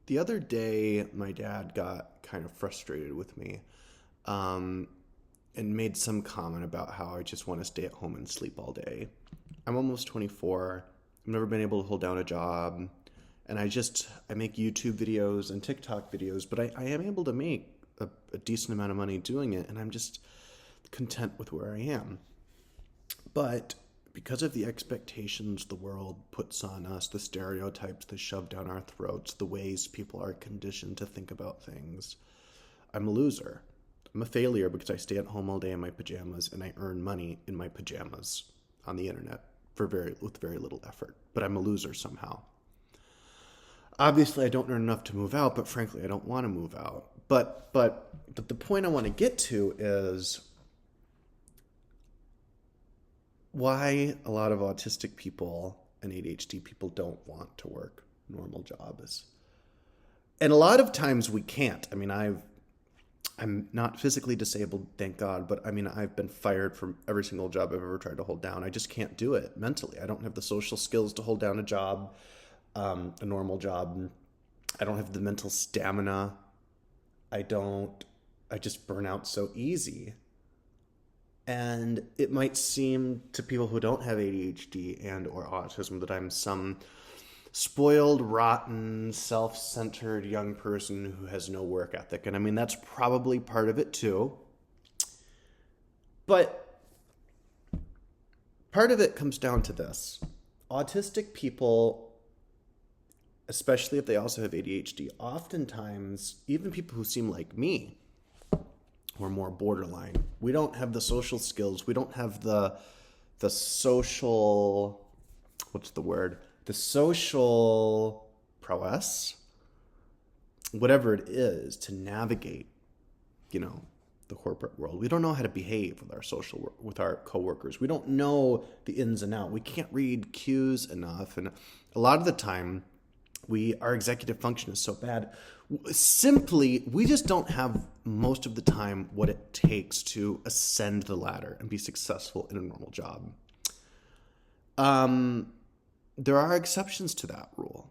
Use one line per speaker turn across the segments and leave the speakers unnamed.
the other day, my dad got kind of frustrated with me um, and made some comment about how I just want to stay at home and sleep all day. I'm almost 24. I've never been able to hold down a job. And I make YouTube videos and TikTok videos, but I am able to make a decent amount of money doing it. And I'm just content with where I am. But because of the expectations the world puts on us, the stereotypes that shove down our throats, the ways people are conditioned to think about things, I'm a loser. I'm a failure because I stay at home all day in my pajamas and I earn money in my pajamas on the internet with very little effort. But I'm a loser somehow. Obviously, I don't earn enough to move out, but frankly, I don't want to move out. But the point I want to get to is why a lot of autistic people and ADHD people don't want to work normal jobs. And a lot of times we can't. I mean, I'm not physically disabled, thank God, but I mean, I've been fired from every single job I've ever tried to hold down. I just can't do it mentally. I don't have the social skills to hold down a job, a normal job. I don't have the mental stamina. I just burn out so easy. And it might seem to people who don't have ADHD and or autism that I'm some spoiled, rotten, self-centered young person who has no work ethic. And I mean, that's probably part of it too. But part of it comes down to this. Autistic people, especially if they also have ADHD, oftentimes, even people who seem like me, or more borderline, we don't have the social skills. We don't have the social, what's the word? The social prowess, whatever it is, to navigate, the corporate world. We don't know how to behave with our coworkers. We don't know the ins and outs. We can't read cues enough. And a lot of the time, our executive function is so bad. Simply, we just don't have most of the time what it takes to ascend the ladder and be successful in a normal job. There are exceptions to that rule,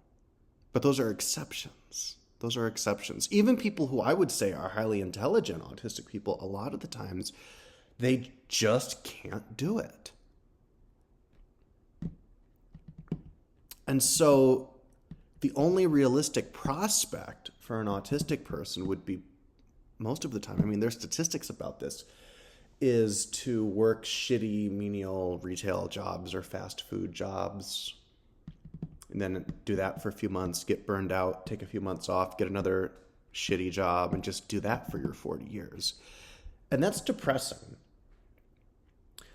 but those are exceptions. Those are exceptions. Even people who I would say are highly intelligent autistic people, a lot of the times, they just can't do it. And so the only realistic prospect for an autistic person would be, most of the time, I mean, there's statistics about this, is to work shitty, menial retail jobs or fast food jobs, and then do that for a few months, get burned out, take a few months off, get another shitty job, and just do that for your 40 years. And that's depressing.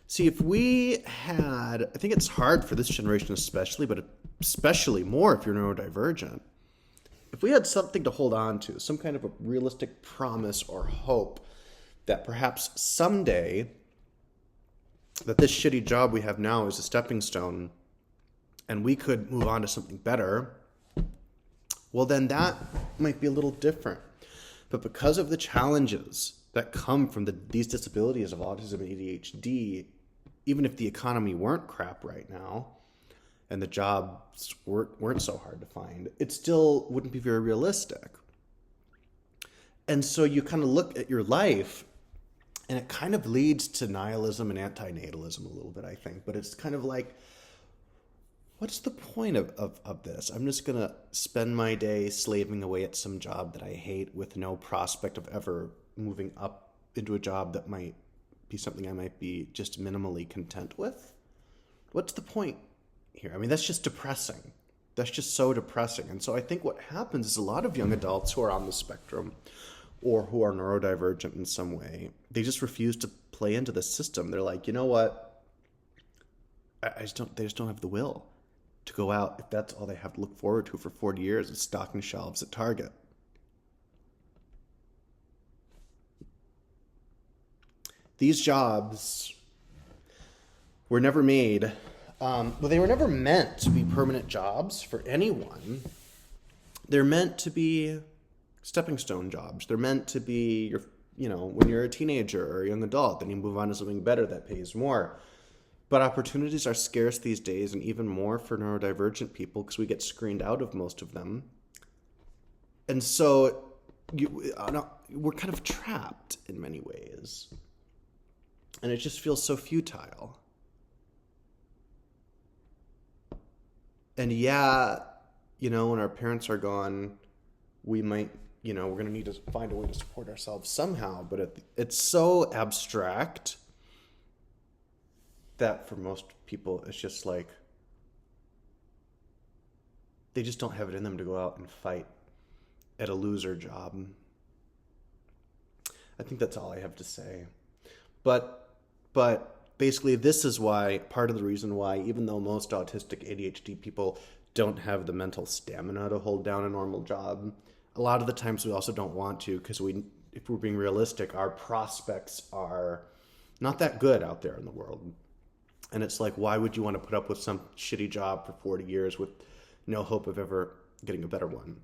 See, if we had, I think it's hard for this generation especially, but especially more if you're neurodivergent, if we had something to hold on to, some kind of a realistic promise or hope that perhaps someday that this shitty job we have now is a stepping stone and we could move on to something better, well, then that might be a little different. But because of the challenges that come from these disabilities of autism and ADHD, even if the economy weren't crap right now and the jobs weren't so hard to find, it still wouldn't be very realistic. And so you kind of look at your life and it kind of leads to nihilism and antinatalism a little bit, I think. But it's kind of like, what's the point of this? I'm just going to spend my day slaving away at some job that I hate with no prospect of ever moving up into a job that might be something I might be just minimally content with? What's the point here? I mean, that's just depressing. That's just so depressing. And so I think what happens is a lot of young adults who are on the spectrum or who are neurodivergent in some way, they just refuse to play into the system. They're like, you know what? They just don't have the will to go out if that's all they have to look forward to for 40 years is stocking shelves at Target. These jobs were never made, they were never meant to be permanent jobs for anyone. They're meant to be stepping stone jobs. They're meant to be, when you're a teenager or a young adult, then you move on to something better that pays more. But opportunities are scarce these days, and even more for neurodivergent people because we get screened out of most of them. And so we're kind of trapped in many ways. And it just feels so futile. And yeah, when our parents are gone, we might, we're going to need to find a way to support ourselves somehow. But it's so abstract that for most people, it's just like, they just don't have it in them to go out and fight at a loser job. I think that's all I have to say. But basically, this is why, part of the reason why, even though most autistic ADHD people don't have the mental stamina to hold down a normal job, a lot of the times we also don't want to, because if we're being realistic, our prospects are not that good out there in the world. And it's like, why would you want to put up with some shitty job for 40 years with no hope of ever getting a better one?